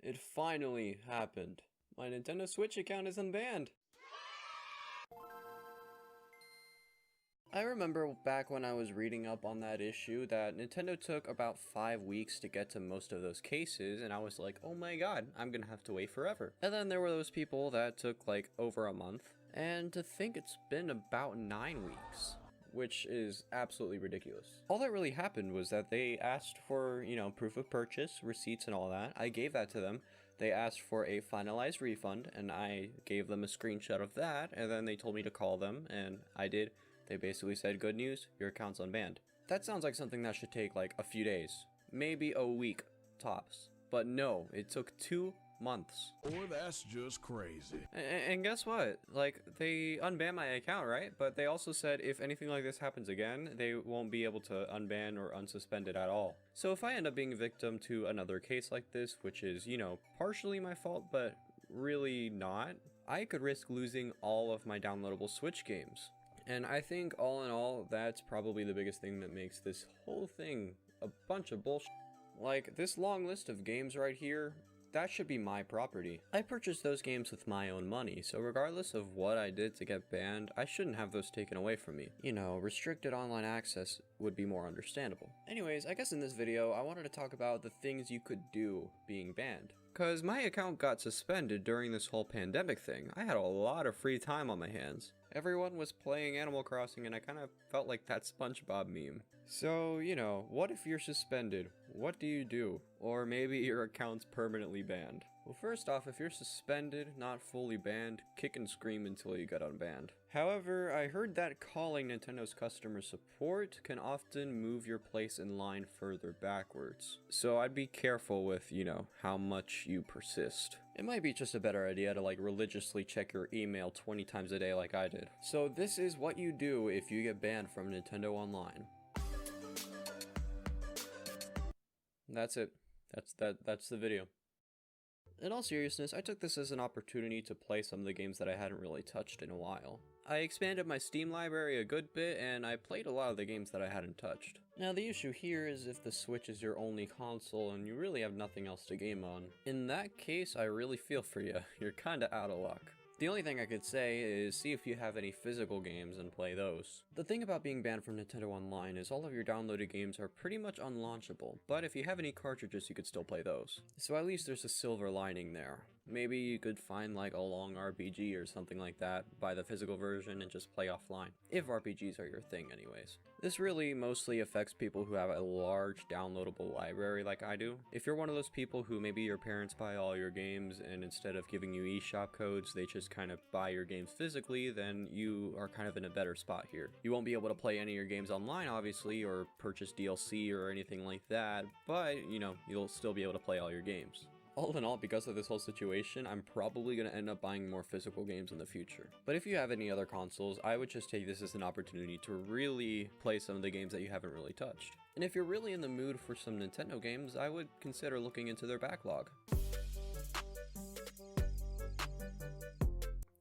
It finally happened. My Nintendo Switch account is unbanned. I remember back when I was reading up on that issue that Nintendo took about 5 weeks to get to most of those cases, and I was like, oh my god, I'm gonna have to wait forever. And then there were those people that took like over a month, and to think it's been about 9 weeks. Which is absolutely ridiculous. All that really happened was that they asked for, proof of purchase, receipts and all that. I gave that to them. They asked for a finalized refund, and I gave them a screenshot of that, and then they told me to call them, and I did. They basically said, good news, your account's unbanned. That sounds like something that should take like a few days, maybe a week, tops. But no, it took 2 months. Boy, that's just crazy. And guess what? Like, they unbanned my account, right? But they also said if anything like this happens again, they won't be able to unban or unsuspend it at all. So if I end up being a victim to another case like this, which is, partially my fault, but really not, I could risk losing all of my downloadable Switch games. And I think all in all, that's probably the biggest thing that makes this whole thing a bunch of bullshit. Like, this long list of games right here, that should be my property. I purchased those games with my own money, so regardless of what I did to get banned, I shouldn't have those taken away from me. Restricted online access would be more understandable. Anyways, I guess in this video, I wanted to talk about the things you could do being banned. Cause my account got suspended during this whole pandemic thing. I had a lot of free time on my hands. Everyone was playing Animal Crossing and I kind of felt like that SpongeBob meme. So, what if you're suspended? What do you do? Or maybe your account's permanently banned. Well, first off, if you're suspended, not fully banned, kick and scream until you get unbanned. However, I heard that calling Nintendo's customer support can often move your place in line further backwards. So I'd be careful with, how much you persist. It might be just a better idea to religiously check your email 20 times a day like I did. So this is what you do if you get banned from Nintendo Online. That's it. That's the video. In all seriousness, I took this as an opportunity to play some of the games that I hadn't really touched in a while. I expanded my Steam library a good bit, and I played a lot of the games that I hadn't touched. Now the issue here is if the Switch is your only console and you really have nothing else to game on. In that case, I really feel for you. You're kinda out of luck. The only thing I could say is see if you have any physical games and play those. The thing about being banned from Nintendo Online is all of your downloaded games are pretty much unlaunchable, but if you have any cartridges you could still play those. So at least there's a silver lining there. Maybe you could find a long RPG or something like that, buy the physical version and just play offline. If RPGs are your thing anyways. This really mostly affects people who have a large downloadable library like I do. If you're one of those people who maybe your parents buy all your games and instead of giving you eShop codes, they just kind of buy your games physically, then you are kind of in a better spot here. You won't be able to play any of your games online obviously, or purchase DLC or anything like that, but you'll still be able to play all your games. All in all, because of this whole situation, I'm probably going to end up buying more physical games in the future. But if you have any other consoles, I would just take this as an opportunity to really play some of the games that you haven't really touched. And if you're really in the mood for some Nintendo games, I would consider looking into their backlog.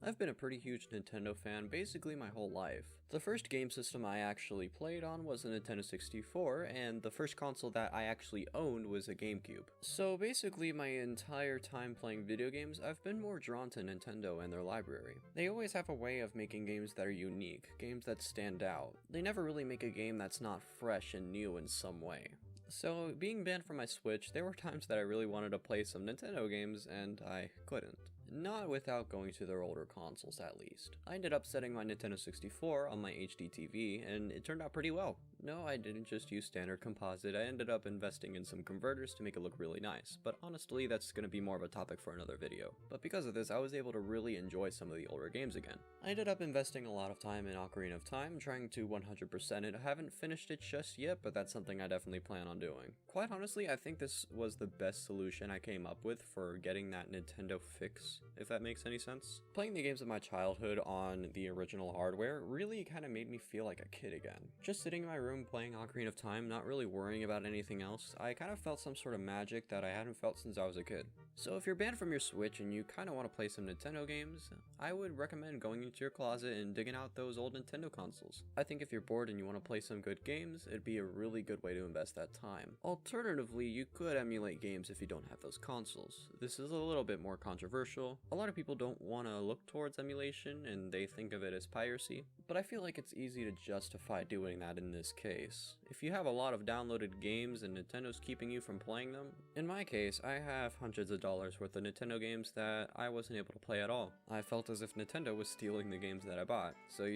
I've been a pretty huge Nintendo fan basically my whole life. The first game system I actually played on was a Nintendo 64, and the first console that I actually owned was a GameCube. So basically my entire time playing video games, I've been more drawn to Nintendo and their library. They always have a way of making games that are unique, games that stand out. They never really make a game that's not fresh and new in some way. So being banned from my Switch, there were times that I really wanted to play some Nintendo games and I couldn't. Not without going to their older consoles at least. I ended up setting my Nintendo 64 on my HD TV and it turned out pretty well. No, I didn't just use standard composite, I ended up investing in some converters to make it look really nice, but honestly that's going to be more of a topic for another video. But because of this, I was able to really enjoy some of the older games again. I ended up investing a lot of time in Ocarina of Time, trying to 100% it. I haven't finished it just yet, but that's something I definitely plan on doing. Quite honestly, I think this was the best solution I came up with for getting that Nintendo fix, if that makes any sense. Playing the games of my childhood on the original hardware really kind of made me feel like a kid again. Just sitting in my room room playing Ocarina of Time, not really worrying about anything else, I kind of felt some sort of magic that I hadn't felt since I was a kid. So if you're banned from your Switch and you kind of want to play some Nintendo games, I would recommend going into your closet and digging out those old Nintendo consoles. I think if you're bored and you want to play some good games, it'd be a really good way to invest that time. Alternatively, you could emulate games if you don't have those consoles. This is a little bit more controversial. A lot of people don't want to look towards emulation and they think of it as piracy, but I feel like it's easy to justify doing that in this case. If you have a lot of downloaded games and Nintendo's keeping you from playing them, in my case, I have hundreds of dollars worth of Nintendo games that I wasn't able to play at all. I felt as if Nintendo was stealing the games that I bought, so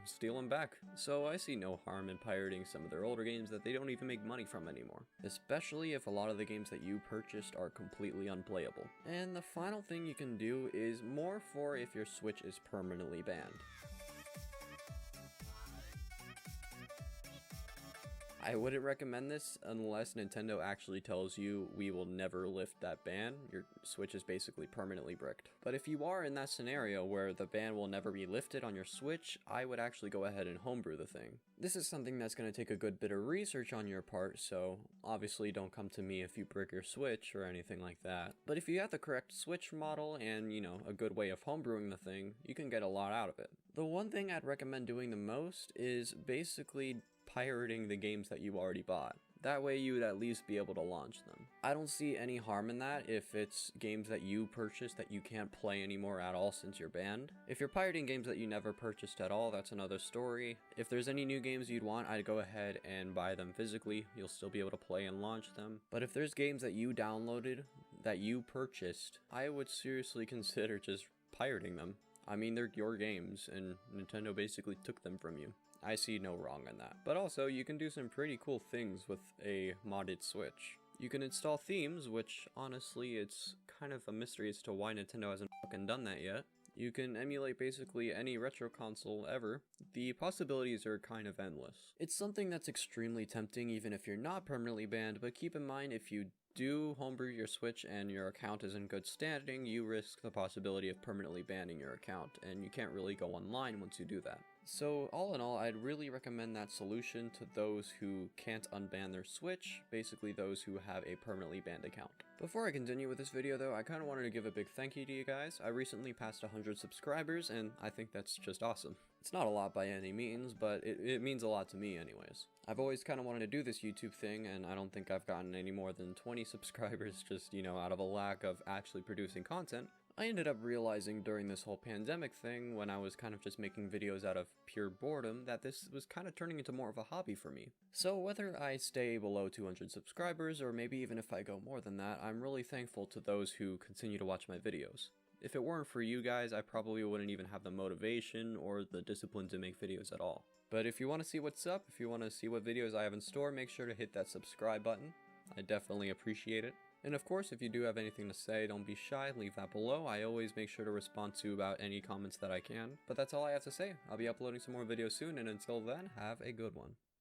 steal them back. So I see no harm in pirating some of their older games that they don't even make money from anymore, especially if a lot of the games that you purchased are completely unplayable. And the final thing you can do is more for if your Switch is permanently banned. I wouldn't recommend this unless Nintendo actually tells you we will never lift that ban. Your Switch is basically permanently bricked. But if you are in that scenario where the ban will never be lifted on your Switch, I would actually go ahead and homebrew the thing. This is something that's going to take a good bit of research on your part, so obviously don't come to me if you brick your Switch or anything like that. But if you have the correct Switch model and, a good way of homebrewing the thing, you can get a lot out of it. The one thing I'd recommend doing the most is basically pirating the games that you already bought. That way you would at least be able to launch them. I don't see any harm in that if it's games that you purchased that you can't play anymore at all since you're banned. If you're pirating games that you never purchased at all, that's another story. If there's any new games you'd want, I'd go ahead and buy them physically. You'll still be able to play and launch them. But if there's games that you downloaded that you purchased, I would seriously consider just pirating them. I mean, they're your games and Nintendo basically took them from you. I see no wrong in that. But also, you can do some pretty cool things with a modded Switch. You can install themes, which honestly, it's kind of a mystery as to why Nintendo hasn't fucking done that yet. You can emulate basically any retro console ever. The possibilities are kind of endless. It's something that's extremely tempting even if you're not permanently banned, but keep in mind if you do homebrew your Switch and your account is in good standing, you risk the possibility of permanently banning your account, and you can't really go online once you do that. So all in all, I'd really recommend that solution to those who can't unban their Switch, basically those who have a permanently banned account. Before I continue with this video though, I kind of wanted to give a big thank you to you guys. I recently passed 100 subscribers and I think that's just awesome. It's not a lot by any means, but it means a lot to me anyways. I've always kind of wanted to do this YouTube thing and I don't think I've gotten any more than 20 subscribers just, out of a lack of actually producing content. I ended up realizing during this whole pandemic thing, when I was kind of just making videos out of pure boredom, that this was kind of turning into more of a hobby for me. So whether I stay below 200 subscribers, or maybe even if I go more than that, I'm really thankful to those who continue to watch my videos. If it weren't for you guys, I probably wouldn't even have the motivation or the discipline to make videos at all. But if you want to see what's up, if you want to see what videos I have in store, make sure to hit that subscribe button. I definitely appreciate it. And of course, if you do have anything to say, don't be shy, leave that below. I always make sure to respond to about any comments that I can. But that's all I have to say. I'll be uploading some more videos soon, and until then, have a good one.